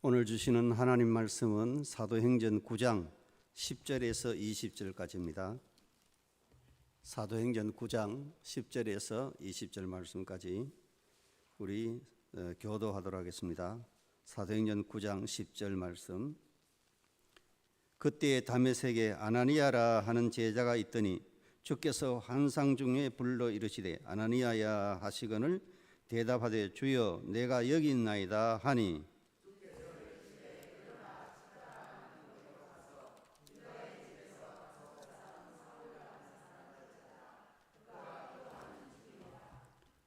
오늘 주시는 하나님 말씀은 사도행전 9장 10절에서 20절까지입니다. 사도행전 9장 10절에서 20절 말씀까지 우리 교도하도록 하겠습니다. 사도행전 9장 10절 말씀. 그때에 다메섹에 아나니아라 하는 제자가 있더니 주께서 환상 중에 불러 이르시되 아나니아야 하시거늘 대답하되 주여 내가 여기 있나이다 하니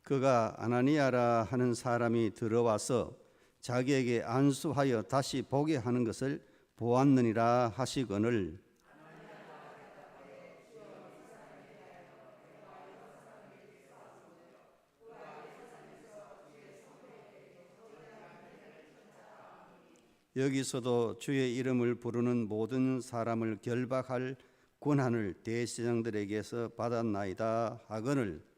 그가 아나니아라 하는 사람이 들어와서 자기에게 안수하여 다시 보게 하는 것을 보았느니라 하시거늘 여기서도 주의 이름을 부르는 모든 사람을 결박할 권한을 대제사장들에게서 받았나이다 하거늘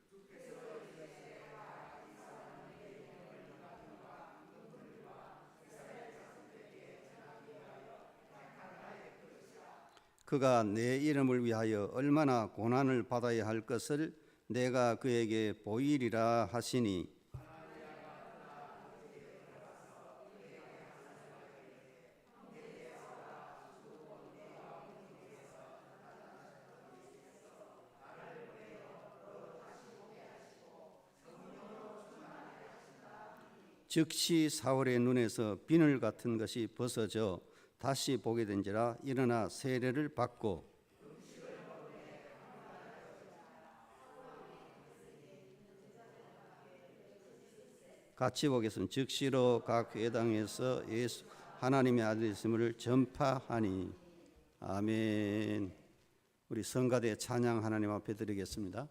그가 내 이름을 위하여 얼마나 고난을 받아야 할 것을 내가 그에게 보이리라 하시니 즉시 사울의 눈에서 비늘 같은 것이 벗어져 다시 보게 된지라 일어나 세례를 받고 같이 보겠습니다. 즉시로 각 회당에서 예수 하나님의 아들이심을 전파하니 아멘. 우리 성가대 찬양 하나님 앞에 드리겠습니다.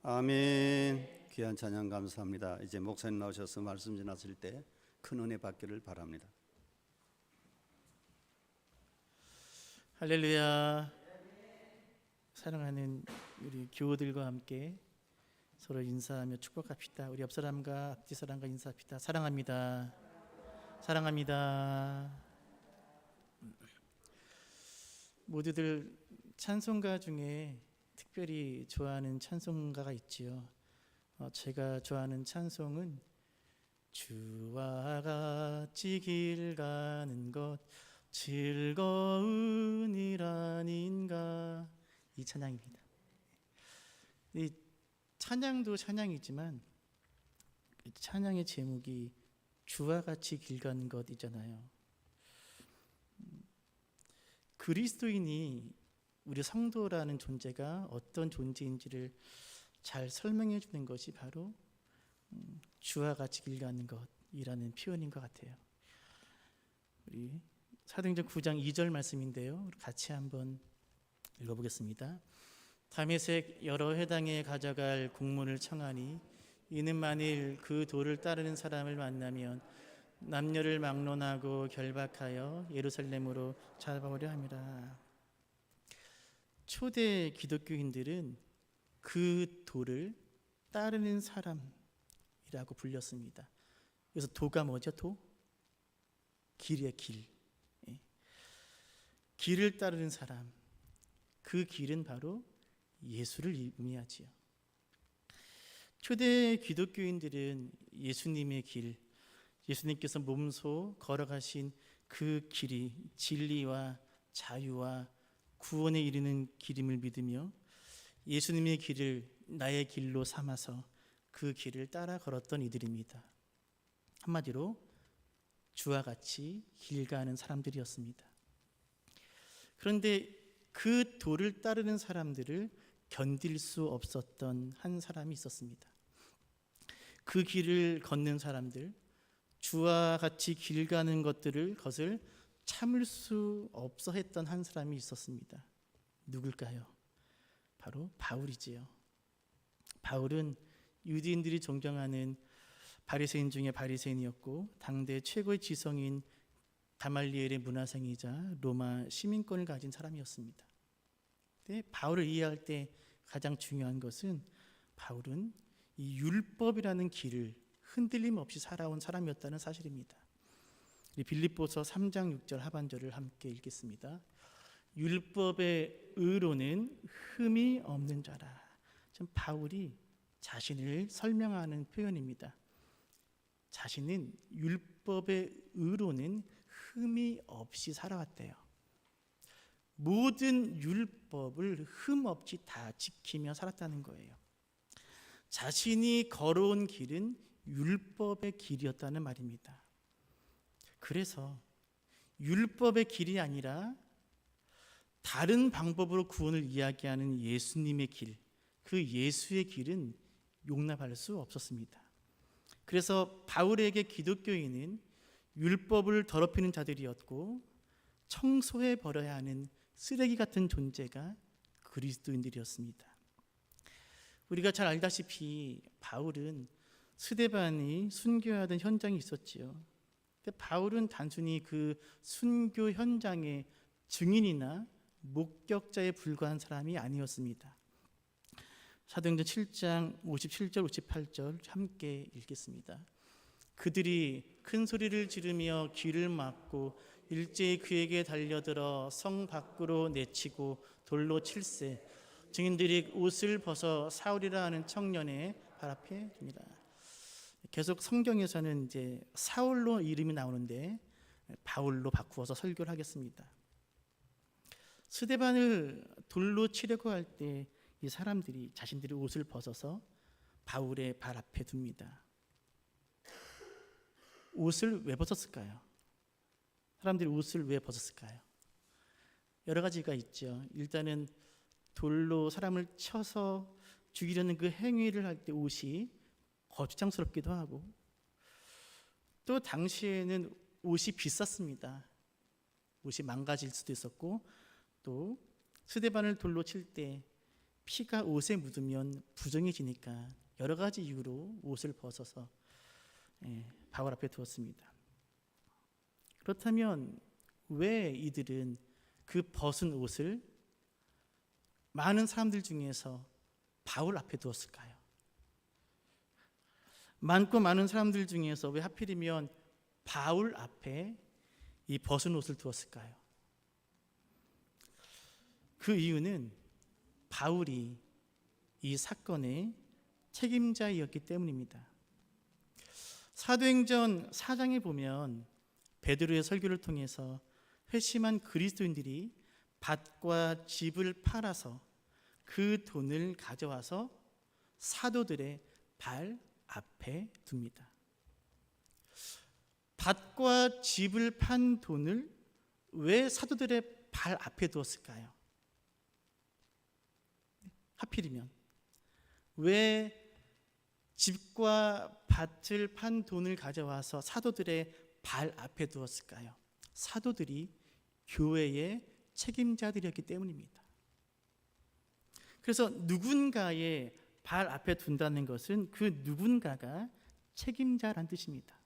아멘. 귀한 찬양 감사합니다. 이제 목사님 나오셔서 말씀 전하실 때 큰 은혜 받기를 바랍니다. 할렐루야. 사랑하는 우리 교우들과 함께 서로 인사하며 축복합시다. 우리 옆 사람과 앞뒤 사람과 인사합시다. 사랑합니다. 사랑합니다. 모두들 찬송가 중에 특별히 좋아하는 찬송가가 있지요. 제가 좋아하는 찬송은 주와 같이 길 가는 것 즐거운 일 아닌가, 이 찬양입니다. 이 찬양도 찬양이지만 찬양의 제목이 주와 같이 길 가는 것이잖아요. 그리스도인이, 우리 성도라는 존재가 어떤 존재인지를 잘 설명해 주는 것이 바로 주와 같이 길 가는 것이라는 표현인 것 같아요. 우리 사도행전 9장 2절 말씀인데요, 같이 한번 읽어보겠습니다. 다메섹 여러 회당에 가져갈 공문을 청하니 이는 만일 그 도를 따르는 사람을 만나면 남녀를 막론하고 결박하여 예루살렘으로 잡아오려 함이라. 초대 기독교인들은 그 도를 따르는 사람이라고 불렸습니다. 그래서 도가 뭐죠? 도? 길이에요, 길. 길을 따르는 사람, 그 길은 바로 예수를 의미하지요. 초대 기독교인들은 예수님의 길, 예수님께서 몸소 걸어가신 그 길이 진리와 자유와 구원에 이르는 길임을 믿으며 예수님의 길을 나의 길로 삼아서 그 길을 따라 걸었던 이들입니다. 한마디로 주와 같이 길 가는 사람들이었습니다. 그런데 그 도를 따르는 사람들을 견딜 수 없었던 한 사람이 있었습니다. 그 길을 걷는 사람들, 주와 같이 길 가는 것을 참을 수 없어 했던 한 사람이 있었습니다. 누굴까요? 바로 바울이지요. 바울은 유대인들이 존경하는 바리새인 중에 바리새인이었고 당대 최고의 지성인 가말리엘의 문화생이자 로마 시민권을 가진 사람이었습니다. 근데 바울을 이해할 때 가장 중요한 것은 바울은 이 율법이라는 길을 흔들림 없이 살아온 사람이었다는 사실입니다. 빌립보서 3장 6절 하반절을 함께 읽겠습니다. 율법의 의로는 흠이 없는 자라. 참 바울이 자신을 설명하는 표현입니다. 자신은 율법의 의로는 흠이 없이 살아왔대요. 모든 율법을 흠 없이 다 지키며 살았다는 거예요. 자신이 걸어온 길은 율법의 길이었다는 말입니다. 그래서 율법의 길이 아니라 다른 방법으로 구원을 이야기하는 예수님의 길, 그 예수의 길은 용납할 수 없었습니다. 그래서 바울에게 기독교인은 율법을 더럽히는 자들이었고 청소해 버려야 하는 쓰레기 같은 존재가 그리스도인들이었습니다. 우리가 잘 알다시피 바울은 스데반이 순교하던 현장이 있었지요. 근데 바울은 단순히 그 순교 현장의 증인이나 목격자에 불과한 사람이 아니었습니다. 사도행전 7장 57절 58절 함께 읽겠습니다. 그들이 큰 소리를 지르며 귀를 막고 일제히 그에게 달려들어 성 밖으로 내치고 돌로 칠세. 증인들이 옷을 벗어 사울이라 하는 청년의 발 앞에 둡니다. 계속 성경에서는 이제 사울로 이름이 나오는데 바울로 바꾸어서 설교를 하겠습니다. 스데반을 돌로 치려고 할 때 이 사람들이 자신들이 옷을 벗어서 바울의 발 앞에 둡니다. 옷을 왜 벗었을까요? 사람들이 옷을 왜 벗었을까요? 여러 가지가 있죠. 일단은 돌로 사람을 쳐서 죽이려는 그 행위를 할 때 옷이 거추장스럽기도 하고, 또 당시에는 옷이 비쌌습니다. 옷이 망가질 수도 있었고, 또 스데반을 돌로 칠 때 피가 옷에 묻으면 부정해지니까 여러 가지 이유로 옷을 벗어서 바울 앞에 두었습니다. 그렇다면 왜 이들은 그 벗은 옷을 많은 사람들 중에서 바울 앞에 두었을까요? 많고 많은 사람들 중에서 왜 하필이면 바울 앞에 이 벗은 옷을 두었을까요? 그 이유는 바울이 이 사건의 책임자이었기 때문입니다. 사도행전 4장에 보면 베드로의 설교를 통해서 회심한 그리스도인들이 밭과 집을 팔아서 그 돈을 가져와서 사도들의 발 앞에 둡니다. 밭과 집을 판 돈을 왜 사도들의 발 앞에 두었을까요? 하필이면 왜 집과 밭을 판 돈을 가져와서 사도들의 발 앞에 두었을까요? 사도들이 교회의 책임자들이었기 때문입니다. 그래서 누군가의 발 앞에 둔다는 것은 그 누군가가 책임자란 뜻입니다.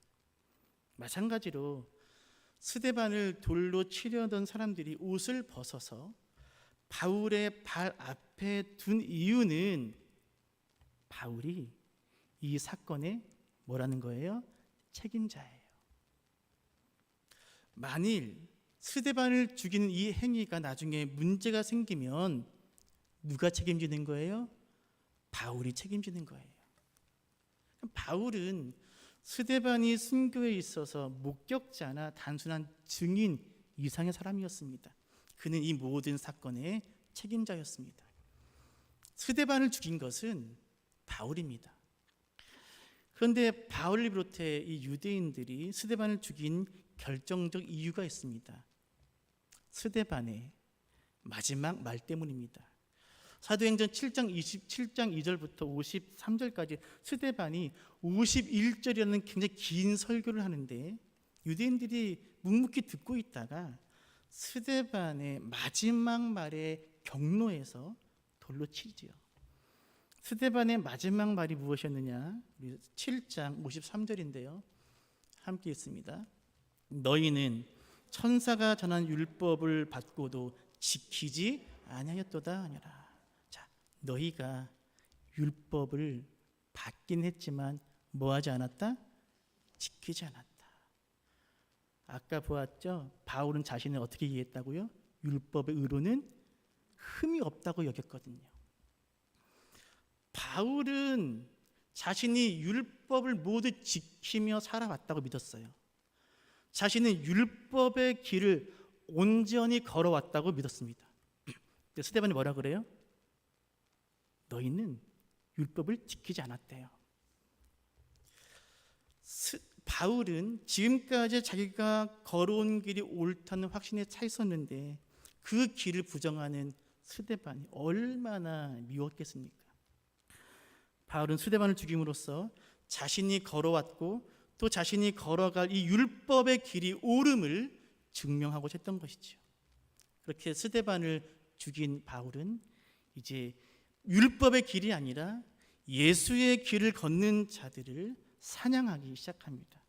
마찬가지로 스데반을 돌로 치려던 사람들이 옷을 벗어서 바울의 발 앞에 둔 이유는 바울이 이 사건의 뭐라는 거예요? 책임자예요. 만일 스데반을 죽이는 이 행위가 나중에 문제가 생기면 누가 책임지는 거예요? 바울이 책임지는 거예요. 바울은 스데반이 순교에 있어서 목격자나 단순한 증인 이상의 사람이었습니다. 그는 이 모든 사건의 책임자였습니다. 스데반을 죽인 것은 바울입니다. 그런데 바울을 비롯해 이 유대인들이 스데반을 죽인 결정적 이유가 있습니다. 스데반의 마지막 말 때문입니다. 사도행전 7장 27장 2절부터 53절까지 스데반이 51절이라는 굉장히 긴 설교를 하는데 유대인들이 묵묵히 듣고 있다가 스데반의 마지막 말의 경로에서 돌로 치지요. 스데반의 마지막 말이 무엇이었느냐? 7장 53절인데요. 함께 읽습니다. 너희는 천사가 전한 율법을 받고도 지키지 아니하였도다 하니라. 자, 너희가 율법을 받긴 했지만 뭐하지 않았다? 지키지 않았다. 아까 보았죠? 바울은 자신을 어떻게 이해했다고요? 율법의 의로는 흠이 없다고 여겼거든요. 바울은 자신이 율법을 모두 지키며 살아왔다고 믿었어요. 자신은 율법의 길을 온전히 걸어왔다고 믿었습니다. 근데 스데반이 뭐라 그래요? 너희는 율법을 지키지 않았대요. 바울은 지금까지 자기가 걸어온 길이 옳다는 확신에 차 있었는데 그 길을 부정하는 스데반이 얼마나 미웠겠습니까? 바울은 스데반을 죽임으로써 자신이 걸어왔고 또 자신이 걸어갈 이 율법의 길이 옳음을 증명하고자 했던 것이죠. 그렇게 스데반을 죽인 바울은 이제 율법의 길이 아니라 예수의 길을 걷는 자들을 사냥하기 시작합니다.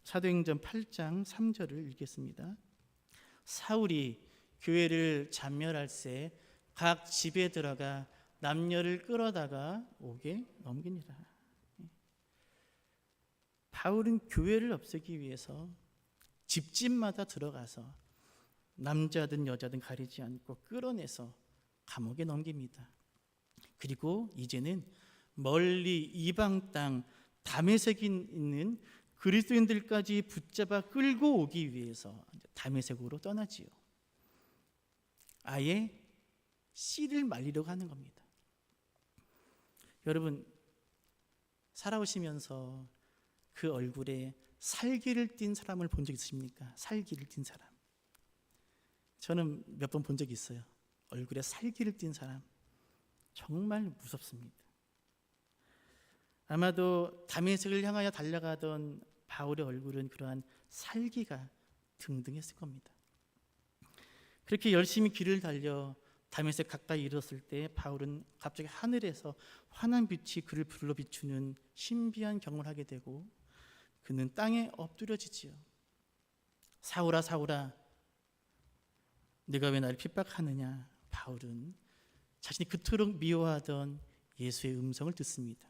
사도행전 8장 3절을 읽겠습니다. 사울이 교회를 잔멸할새 각 집에 들어가 남녀를 끌어다가 옥에 넘기니라. 바울은 교회를 없애기 위해서 집집마다 들어가서 남자든 여자든 가리지 않고 끌어내서 감옥에 넘깁니다. 그리고 이제는 멀리 이방 땅 다메섹에 있는 그리스도인들까지 붙잡아 끌고 오기 위해서 다메섹으로 떠나지요. 아예 씨를 말리려고 하는 겁니다. 여러분, 살아오시면서 그 얼굴에 살기를 띤 사람을 본 적 있으십니까? 살기를 띤 사람. 저는 몇 번 본 적이 있어요. 얼굴에 살기를 띤 사람. 정말 무섭습니다. 아마도 다메섹을 향하여 달려가던 바울의 얼굴은 그러한 살기가 등등했을 겁니다. 그렇게 열심히 길을 달려 다메섹 가까이 이르렀을 때 바울은 갑자기 하늘에서 환한 빛이 그를 불러 비추는 신비한 경험을 하게 되고 그는 땅에 엎드려지지요. 사울아 사울아 네가 왜 나를 핍박하느냐. 바울은 자신이 그토록 미워하던 예수의 음성을 듣습니다.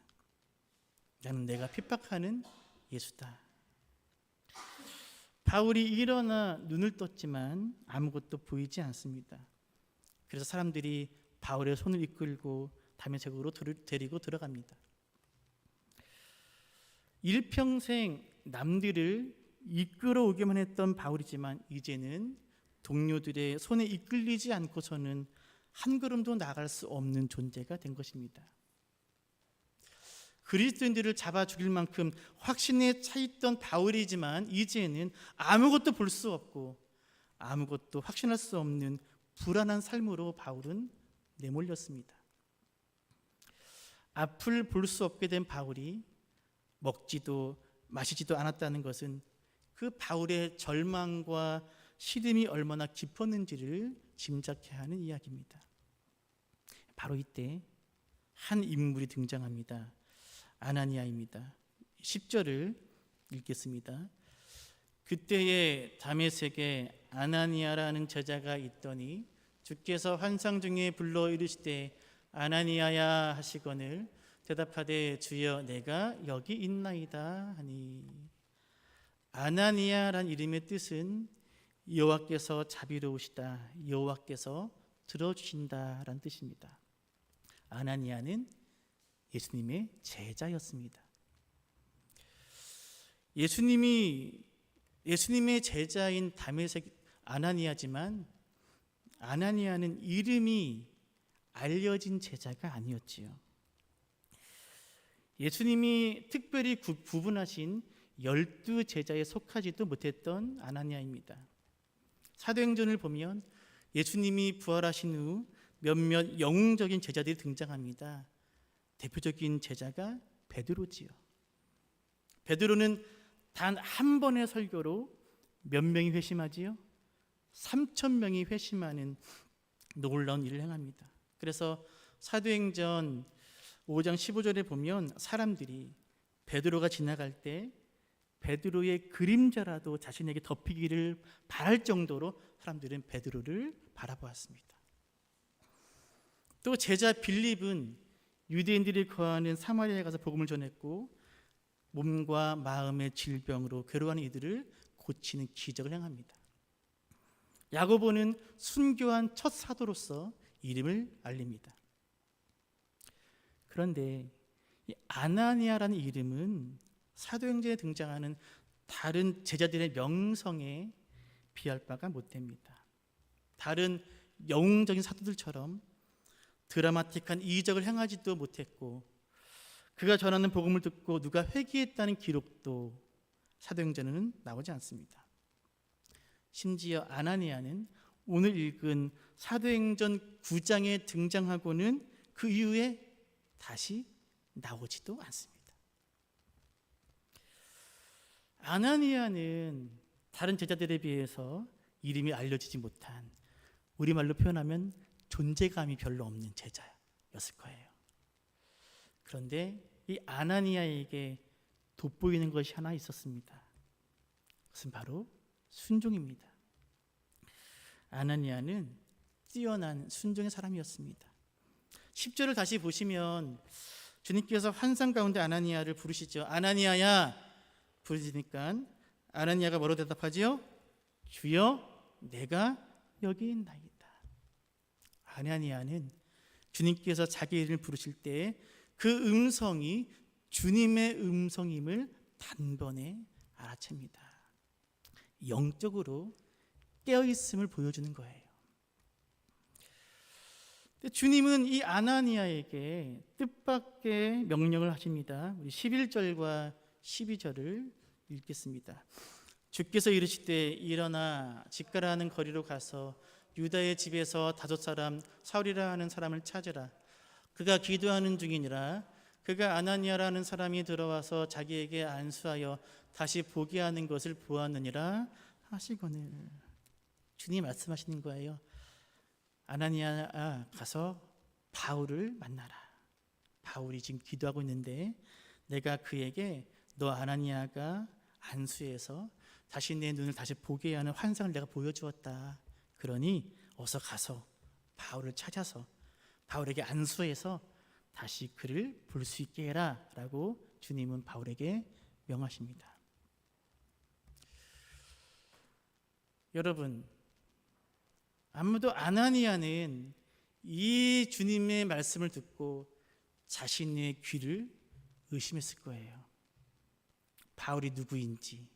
나는 내가 핍박하는 예수다. 바울이 일어나 눈을 떴지만 아무것도 보이지 않습니다. 그래서 사람들이 바울의 손을 이끌고 다메섹으로 데리고 들어갑니다. 일평생 남들을 이끌어오기만 했던 바울이지만 이제는 동료들의 손에 이끌리지 않고서는 한 걸음도 나갈 수 없는 존재가 된 것입니다. 그리스도인들을 잡아 죽일 만큼 확신에 차 있던 바울이지만 이제는 아무것도 볼 수 없고 아무것도 확신할 수 없는 불안한 삶으로 바울은 내몰렸습니다. 앞을 볼 수 없게 된 바울이 먹지도 마시지도 않았다는 것은 그 바울의 절망과 시름이 얼마나 깊었는지를 짐작해야 하는 이야기입니다. 바로 이때 한 인물이 등장합니다. 아나니아입니다. 10절을 읽겠습니다. 그때에 다메섹에 아나니아라는 제자가 있더니 주께서 환상 중에 불러 이르시되 아나니아야 하시거늘 대답하되 주여 내가 여기 있나이다 하니. 아나니아란 이름의 뜻은 여호와께서 자비로우시다, 여호와께서 들어주신다라는 뜻입니다. 아나니아는 예수님의 제자였습니다. 예수님의 제자인 다메섹 아나니아지만 아나니아는 이름이 알려진 제자가 아니었지요. 예수님이 특별히 구분하신 12제자에 속하지도 못했던 아나니아입니다. 사도행전을 보면 예수님이 부활하신 후 몇몇 영웅적인 제자들이 등장합니다. 대표적인 제자가 베드로지요. 베드로는 단 한 번의 설교로 몇 명이 회심하지요? 3,000명이 회심하는 놀라운 일을 행합니다. 그래서 사도행전 5장 15절에 보면 사람들이 베드로가 지나갈 때 베드로의 그림자라도 자신에게 덮이기를 바랄 정도로 사람들은 베드로를 바라보았습니다. 또 제자 빌립은 유대인들이 거하는 사마리아에 가서 복음을 전했고 몸과 마음의 질병으로 괴로워하는 이들을 고치는 기적을 행합니다. 야고보는 순교한 첫 사도로서 이름을 알립니다. 그런데 이 아나니아라는 이름은 사도행전에 등장하는 다른 제자들의 명성에 비할 바가 못됩니다. 다른 영웅적인 사도들처럼 드라마틱한 이적을 행하지도 못했고 그가 전하는 복음을 듣고 누가 회개했다는 기록도 사도행전에는 나오지 않습니다. 심지어 아나니아는 오늘 읽은 사도행전 9장에 등장하고는 그 이후에 다시 나오지도 않습니다. 아나니아는 다른 제자들에 비해서 이름이 알려지지 못한, 우리말로 표현하면 존재감이 별로 없는 제자였을 거예요. 그런데 이 아나니아에게 돋보이는 것이 하나 있었습니다. 그것은 바로 순종입니다. 아나니아는 뛰어난 순종의 사람이었습니다. 10절을 다시 보시면 주님께서 환상 가운데 아나니아를 부르시죠. 아나니아야 부르시니까 아나니아가 뭐로 대답하지요? 주여 내가 여기 있나이다. 아나니아는 주님께서 자기 이름을 부르실 때 그 음성이 주님의 음성임을 단번에 알아챕니다. 영적으로 깨어있음을 보여주는 거예요. 주님은 이 아나니아에게 뜻밖의 명령을 하십니다. 우리 11절과 12절을 읽겠습니다. 주께서 이르시되 일어나 직가라 하는 거리로 가서 유다의 집에서 5사람 사울이라 하는 사람을 찾으라. 그가 기도하는 중이니라. 그가 아나니아라는 사람이 들어와서 자기에게 안수하여 다시 보게 하는 것을 보았느니라 하시거늘. 주님 말씀하시는 거예요. 아나니아 가서 바울을 만나라. 바울이 지금 기도하고 있는데 내가 그에게 너 아나니아가 안수해서 다시 내 눈을 다시 보게 하는 환상을 내가 보여주었다. 그러니 어서 가서 바울을 찾아서 바울에게 안수해서 다시 그를 볼 수 있게 해라 라고 주님은 바울에게 명하십니다. 여러분, 아무도 아나니아는 이 주님의 말씀을 듣고 자신의 귀를 의심했을 거예요. 바울이 누구인지,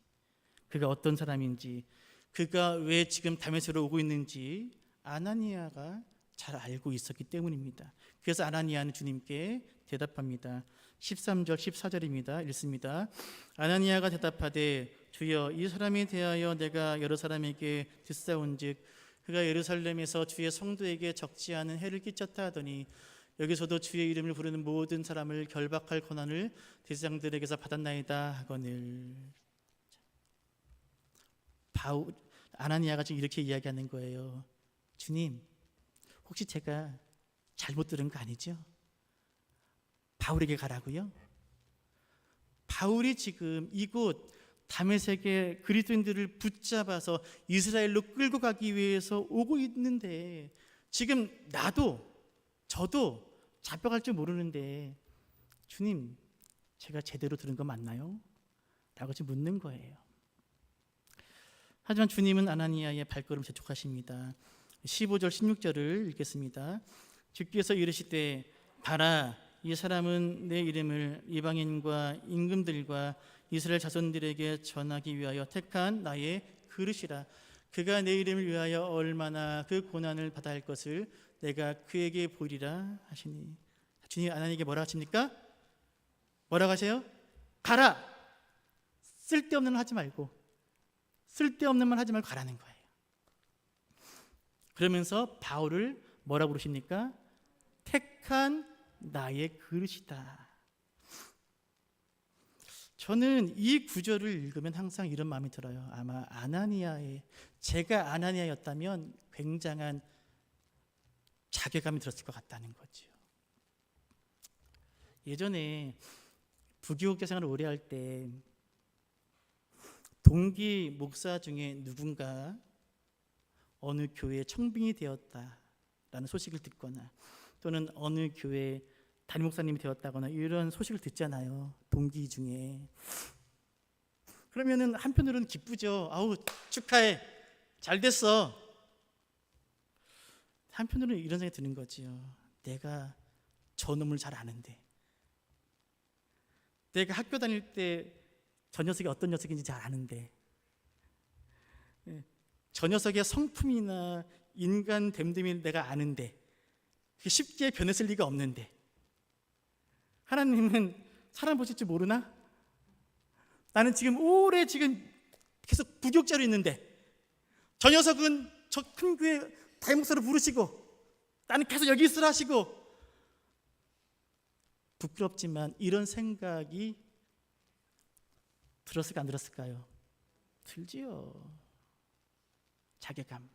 그가 어떤 사람인지, 그가 왜 지금 다메섹으로 오고 있는지 아나니아가 잘 알고 있었기 때문입니다. 그래서 아나니아는 주님께 대답합니다. 13절 14절입니다. 읽습니다. 아나니아가 대답하되 주여 이 사람에 대하여 내가 여러 사람에게 듣사온즉 그가 예루살렘에서 주의 성도에게 적지 않은 해를 끼쳤다 하더니 여기서도 주의 이름을 부르는 모든 사람을 결박할 권한을 대제사장들에게서 받았나이다 하거늘. 아나니아가 지금 이렇게 이야기하는 거예요. 주님, 혹시 제가 잘못 들은 거 아니죠? 바울에게 가라고요? 바울이 지금 이곳 다메섹의 그리스도인들을 붙잡아서 이스라엘로 끌고 가기 위해서 오고 있는데 지금 저도 잡혀갈 줄 모르는데 주님, 제가 제대로 들은 거 맞나요? 라고 지금 묻는 거예요. 하지만 주님은 아나니아의 발걸음을 재촉하십니다. 15절 16절을 읽겠습니다. 주께서 이르시되 봐라 이 사람은 내 이름을 이방인과 임금들과 이스라엘 자손들에게 전하기 위하여 택한 나의 그릇이라. 그가 내 이름을 위하여 얼마나 그 고난을 받아야 할 것을 내가 그에게 보이리라 하시니. 주님 아나니아에게 뭐라 하십니까? 뭐라고 하세요? 가라! 쓸데없는 말 하지 말고 가라는 거예요. 그러면서 바울을 뭐라고 부르십니까? 택한 나의 그릇이다. 저는 이 구절을 읽으면 항상 이런 마음이 들어요. 아마 제가 아나니아였다면 굉장한 자괴감이 들었을 것 같다는 거죠. 예전에 부교육자 생활을 오래 할 때 동기 목사 중에 누군가 어느 교회에 청빙이 되었다라는 소식을 듣거나 또는 어느 교회에 담임 목사님이 되었다거나 이런 소식을 듣잖아요. 동기 중에. 그러면은 한편으로는 기쁘죠. 아우 축하해, 잘 됐어. 한편으로는 이런 생각이 드는 거지요. 내가 저놈을 잘 아는데, 내가 학교 다닐 때 저 녀석이 어떤 녀석인지 잘 아는데, 저 녀석의 성품이나 인간 됨됨이를 내가 아는데 쉽게 변했을 리가 없는데 하나님은 사람 보실 줄 모르나? 나는 지금 오래 계속 부교육자로 있는데 저 녀석은 저 큰 교회 담임 목사로 부르시고 나는 계속 여기 있으라 하시고. 부끄럽지만 이런 생각이 들었을까 안 들었을까요? 들지요. 자괴감.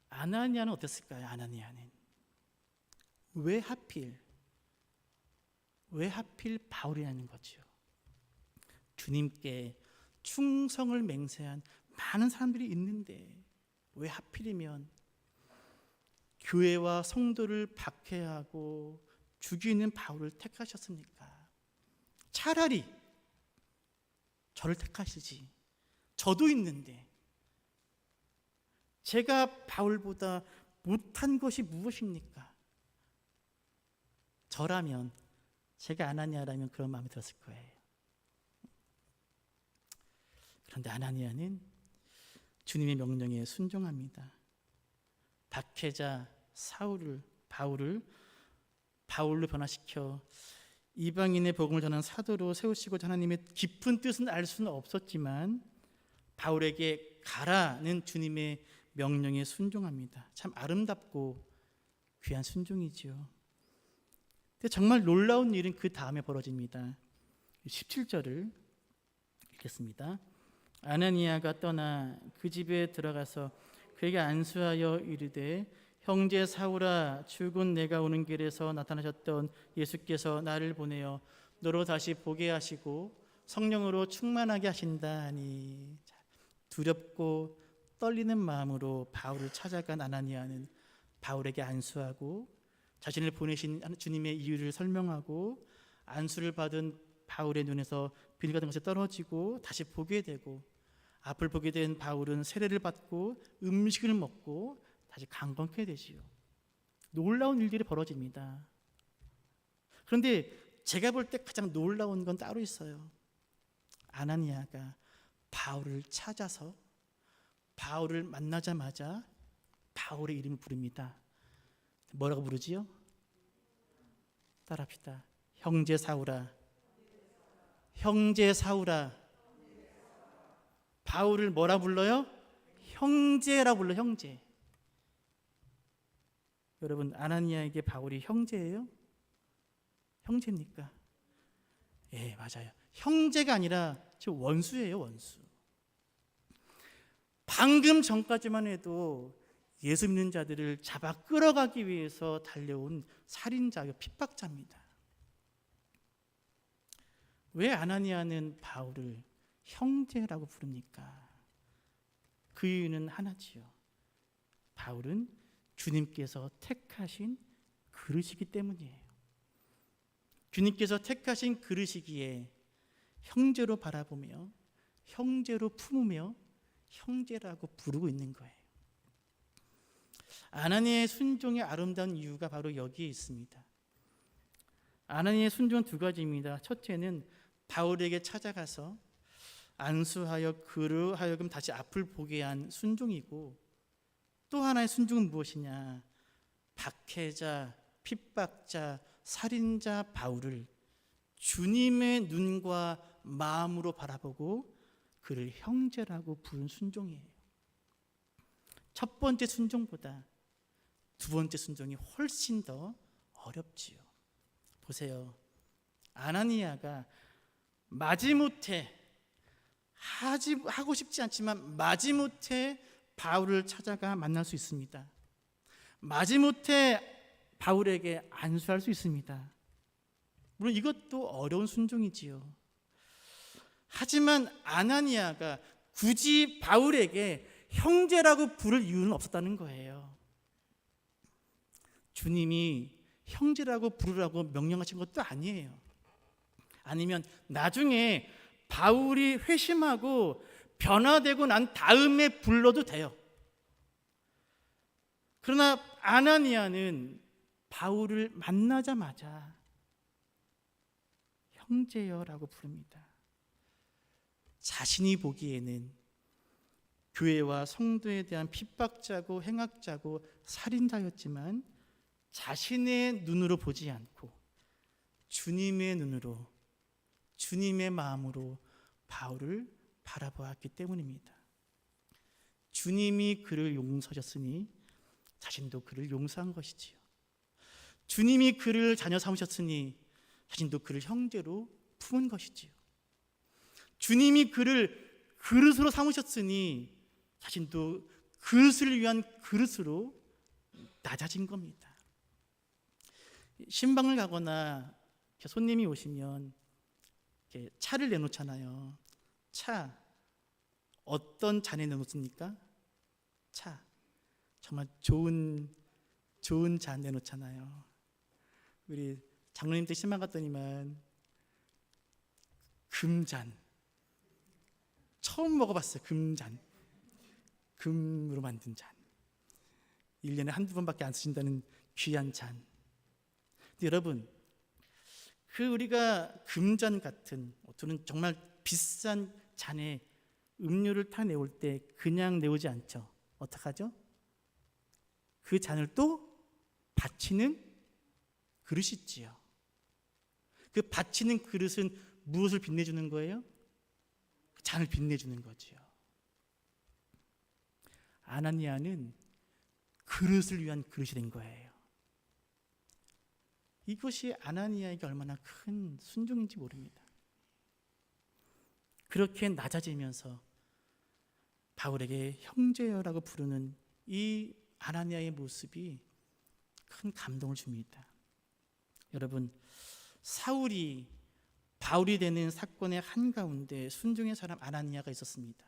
아나니아는 어땠을까요? 아나니아는 왜 하필 바울이라는 거죠. 주님께 충성을 맹세한 많은 사람들이 있는데 왜 하필이면 교회와 성도를 박해하고 죽이는 바울을 택하셨습니까? 차라리 저를 택하시지. 저도 있는데 제가 바울보다 못한 것이 무엇입니까? 저라면, 제가 아나니아라면 그런 마음이 들었을 거예요. 그런데 아나니아는 주님의 명령에 순종합니다. 박해자 바울로 변화시켜 이방인의 복음을 전하는 사도로 세우시고자 하나님의 깊은 뜻은 알 수는 없었지만 바울에게 가라는 주님의 명령에 순종합니다. 참 아름답고 귀한 순종이지요. 근데 정말 놀라운 일은 그 다음에 벌어집니다. 17절을 읽겠습니다. 아나니아가 떠나 그 집에 들어가서 그에게 안수하여 이르되 형제 사울아 출근 내가 오는 길에서 나타나셨던 예수께서 나를 보내어 너로 다시 보게 하시고 성령으로 충만하게 하신다 하니 두렵고 떨리는 마음으로 바울을 찾아간 아나니아는 바울에게 안수하고 자신을 보내신 주님의 이유를 설명하고 안수를 받은 바울의 눈에서 비늘 같은 것이 떨어지고 다시 보게 되고 앞을 보게 된 바울은 세례를 받고 음식을 먹고 다시 강건케 되지요. 놀라운 일들이 벌어집니다. 그런데 제가 볼 때 가장 놀라운 건 따로 있어요. 아나니아가 바울을 찾아서 바울을 만나자마자 바울의 이름을 부릅니다. 뭐라고 부르지요? 따라합시다. 형제 사울아. 형제 사울아. 바울을 뭐라 불러요? 형제라 불러. 형제. 여러분, 아나니아에게 바울이 형제예요? 형제입니까? 예, 맞아요. 형제가 아니라 지금 원수예요, 원수. 방금 전까지만 해도 예수 믿는 자들을 잡아 끌어가기 위해서 달려온 살인자요, 핍박자입니다. 왜 아나니아는 바울을 형제라고 부릅니까? 그 이유는 하나지요. 바울은 주님께서 택하신 그릇이기 때문이에요. 주님께서 택하신 그릇이기에 형제로 바라보며 형제로 품으며 형제라고 부르고 있는 거예요. 아나니아의 순종의 아름다운 이유가 바로 여기에 있습니다. 아나니아의 순종은 두 가지입니다. 첫째는 바울에게 찾아가서 안수하여 그로 하여금 다시 앞을 보게 한 순종이고, 또 하나의 순종은 무엇이냐? 박해자, 핍박자, 살인자 바울을 주님의 눈과 마음으로 바라보고 그를 형제라고 부른 순종이에요. 첫 번째 순종보다 두 번째 순종이 훨씬 더 어렵지요. 보세요. 아나니아가 마지못해 하고 싶지 않지만 마지못해 바울을 찾아가 만날 수 있습니다. 마지못해 바울에게 안수할 수 있습니다. 물론 이것도 어려운 순종이지요. 하지만 아나니아가 굳이 바울에게 형제라고 부를 이유는 없었다는 거예요. 주님이 형제라고 부르라고 명령하신 것도 아니에요. 아니면 나중에 바울이 회심하고 변화되고 난 다음에 불러도 돼요. 그러나 아나니아는 바울을 만나자마자 형제여라고 부릅니다. 자신이 보기에는 교회와 성도에 대한 핍박자고 행악자고 살인자였지만 자신의 눈으로 보지 않고 주님의 눈으로, 주님의 마음으로 바울을 바라보았기 때문입니다. 주님이 그를 용서하셨으니 자신도 그를 용서한 것이지요. 주님이 그를 자녀 삼으셨으니 자신도 그를 형제로 품은 것이지요. 주님이 그를 그릇으로 삼으셨으니 자신도 그릇을 위한 그릇으로 낮아진 겁니다. 신방을 가거나 손님이 오시면 차를 내놓잖아요. 차 어떤 잔에 내놓습니까? 차 정말 좋은 잔 내놓잖아요. 우리 장로님 때 신방 갔더니만 금잔 처음 먹어봤어요. 금잔, 금으로 만든 잔. 1년에 한두 번밖에 안 쓰신다는 귀한 잔. 근데 여러분, 그 우리가 금잔 같은 또는 정말 비싼 잔에 음료를 타 내올 때 그냥 내오지 않죠. 어떡하죠? 그 잔을 또 받치는 그릇이 있지요. 그 받치는 그릇은 무엇을 빛내주는 거예요? 잔을 빛내주는 거지요. 아나니아는 그릇을 위한 그릇이 된 거예요. 이것이 아나니아에게 얼마나 큰 순종인지 모릅니다. 그렇게 낮아지면서 바울에게 형제여라고 부르는 이 아나니아의 모습이 큰 감동을 줍니다. 여러분, 사울이 바울이 되는 사건의 한가운데 순종의 사람 아나니아가 있었습니다.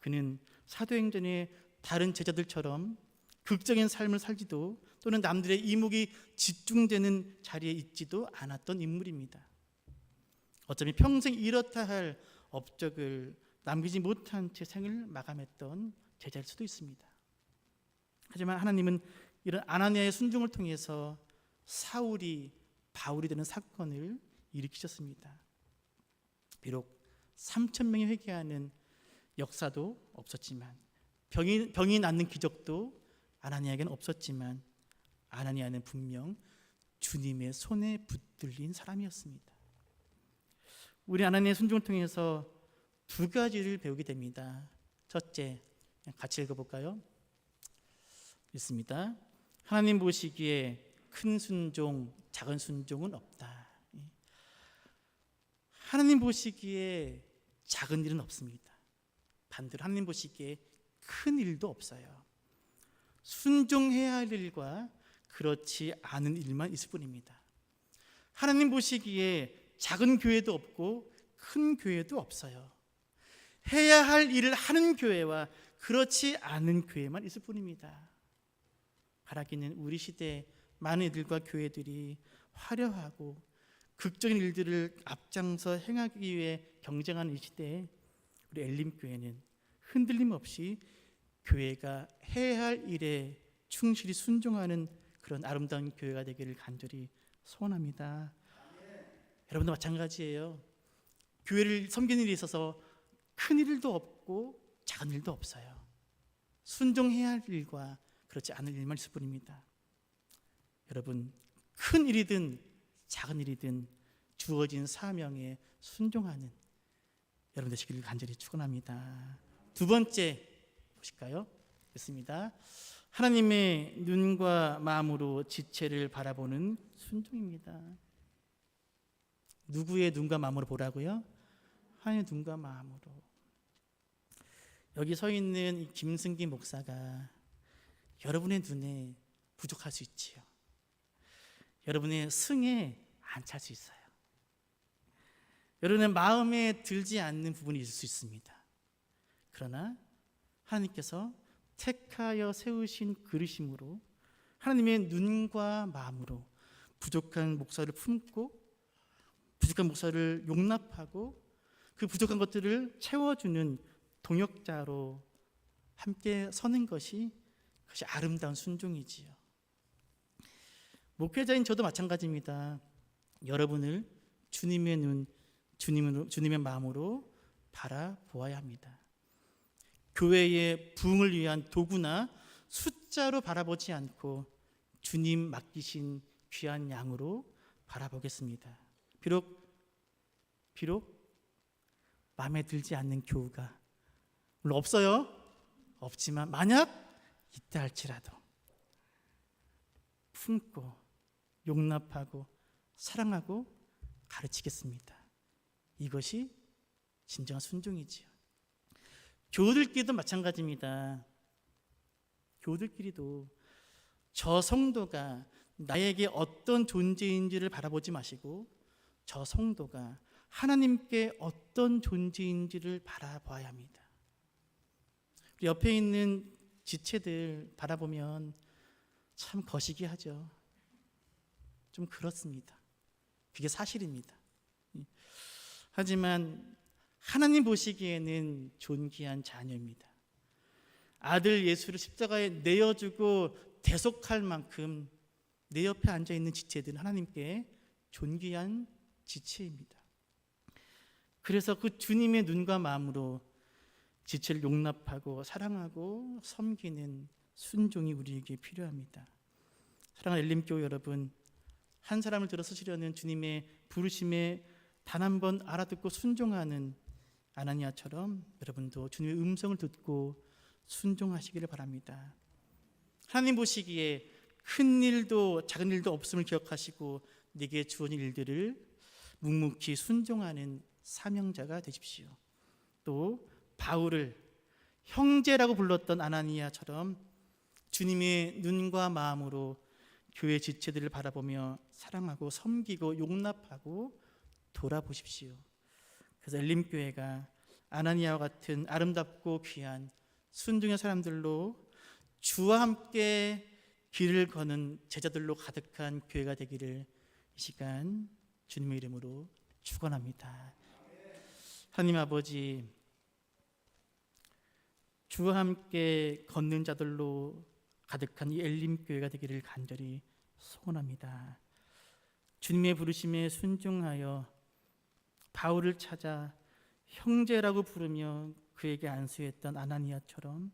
그는 사도행전의 다른 제자들처럼 극적인 삶을 살지도 또는 남들의 이목이 집중되는 자리에 있지도 않았던 인물입니다. 어쩌면 평생 이렇다 할 업적을 남기지 못한 채 생을 마감했던 제자일 수도 있습니다. 하지만 하나님은 이런 아나니아의 순종을 통해서 사울이 바울이 되는 사건을 일으키셨습니다. 비록 3,000명이 회개하는 역사도 없었지만, 병이 낫는 기적도 아나니아에게는 없었지만, 아나니아는 분명 주님의 손에 붙들린 사람이었습니다. 우리 아나니아의 순종을 통해서 두 가지를 배우게 됩니다. 첫째, 같이 읽어볼까요? 읽습니다. 하나님 보시기에 큰 순종, 작은 순종은 없다. 하나님 보시기에 작은 일은 없습니다. 반대로 하나님 보시기에 큰 일도 없어요. 순종해야 할 일과 그렇지 않은 일만 있을 뿐입니다. 하나님 보시기에 작은 교회도 없고 큰 교회도 없어요. 해야 할 일을 하는 교회와 그렇지 않은 교회만 있을 뿐입니다. 바라기는 우리 시대 많은 이들과 교회들이 화려하고 극적인 일들을 앞장서 행하기 위해 경쟁하는 이 시대에 우리 엘림교회는 흔들림 없이 교회가 해야 할 일에 충실히 순종하는 그런 아름다운 교회가 되기를 간절히 소원합니다. 여러분도 마찬가지예요. 교회를 섬기는 일에 있어서 큰 일도 없고 작은 일도 없어요. 순종해야 할 일과 그렇지 않은 일만 있을 뿐입니다. 여러분, 큰 일이든 작은 일이든 주어진 사명에 순종하는 여러분 되시기를 간절히 축원합니다. 두 번째 보실까요? 있습니다. 하나님의 눈과 마음으로 지체를 바라보는 순종입니다. 누구의 눈과 마음으로 보라고요? 하나님의 눈과 마음으로. 여기 서 있는 이 김승기 목사가 여러분의 눈에 부족할 수 있지요. 여러분의 승에 안 찰 수 있어요. 여러분의 마음에 들지 않는 부분이 있을 수 있습니다. 그러나 하나님께서 택하여 세우신 그릇임으로 하나님의 눈과 마음으로 부족한 목사를 품고 부족한 목사를 용납하고 그 부족한 것들을 채워주는 동역자로 함께 서는 것이 그것이 아름다운 순종이지요. 목회자인 저도 마찬가지입니다. 여러분을 주님의 눈, 주님의 마음으로 바라보아야 합니다. 교회의 부흥을 위한 도구나 숫자로 바라보지 않고 주님 맡기신 귀한 양으로 바라보겠습니다. 비록 마음에 들지 않는 교우가 물론 없어요. 없지만 만약 있다 할지라도 품고 용납하고 사랑하고 가르치겠습니다. 이것이 진정한 순종이지요. 교우들끼리도 마찬가지입니다. 교우들끼리도 저 성도가 나에게 어떤 존재인지를 바라보지 마시고 저 성도가 하나님께 어떤 존재인지를 바라봐야 합니다. 우리 옆에 있는 지체들 바라보면 참 거시기하죠. 좀 그렇습니다. 그게 사실입니다. 하지만 하나님 보시기에는 존귀한 자녀입니다. 아들 예수를 십자가에 내어주고 대속할 만큼 내 옆에 앉아있는 지체들은 하나님께 존귀한 지체입니다. 그래서 그 주님의 눈과 마음으로 지체를 용납하고 사랑하고 섬기는 순종이 우리에게 필요합니다. 사랑하는 엘림교회 여러분, 한 사람을 들어 쓰시려는 주님의 부르심에 단 한 번 알아듣고 순종하는 아나니아처럼 여러분도 주님의 음성을 듣고 순종하시기를 바랍니다. 하나님 보시기에 큰 일도 작은 일도 없음을 기억하시고 내게 주어진 일들을 묵묵히 순종하는 사명자가 되십시오. 또 바울을 형제라고 불렀던 아나니아처럼 주님의 눈과 마음으로 교회 지체들을 바라보며 사랑하고 섬기고 용납하고 돌아보십시오. 그래서 엘림교회가 아나니아와 같은 아름답고 귀한 순종의 사람들로 주와 함께 길을 거는 제자들로 가득한 교회가 되기를 이 시간 주님의 이름으로 축원합니다. 하나님 아버지, 주와 함께 걷는 자들로 가득한 이 엘림교회가 되기를 간절히 소원합니다. 주님의 부르심에 순종하여 바울을 찾아 형제라고 부르며 그에게 안수했던 아나니아처럼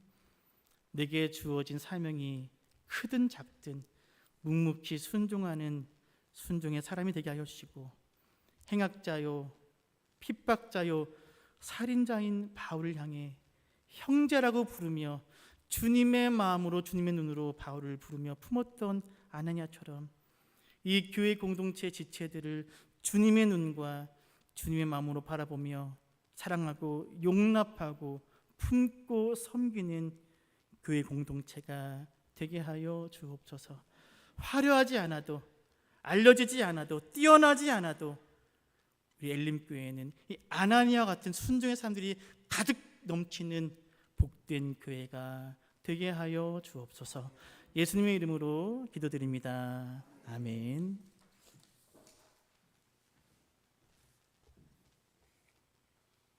내게 주어진 사명이 크든 작든 묵묵히 순종하는 순종의 사람이 되게 하여 주시고, 행악자요 핍박자요 살인자인 바울을 향해 형제라고 부르며 주님의 마음으로 주님의 눈으로 바울을 부르며 품었던 아나니아처럼 이 교회 공동체 지체들을 주님의 눈과 주님의 마음으로 바라보며 사랑하고 용납하고 품고 섬기는 교회 공동체가 되게 하여 주옵소서. 화려하지 않아도, 알려지지 않아도, 뛰어나지 않아도 우리 엘림교회는 이 아나니아와 같은 순종의 사람들이 가득 넘치는 복된 교회가 되게 하여 주옵소서. 예수님의 이름으로 기도드립니다. 아멘.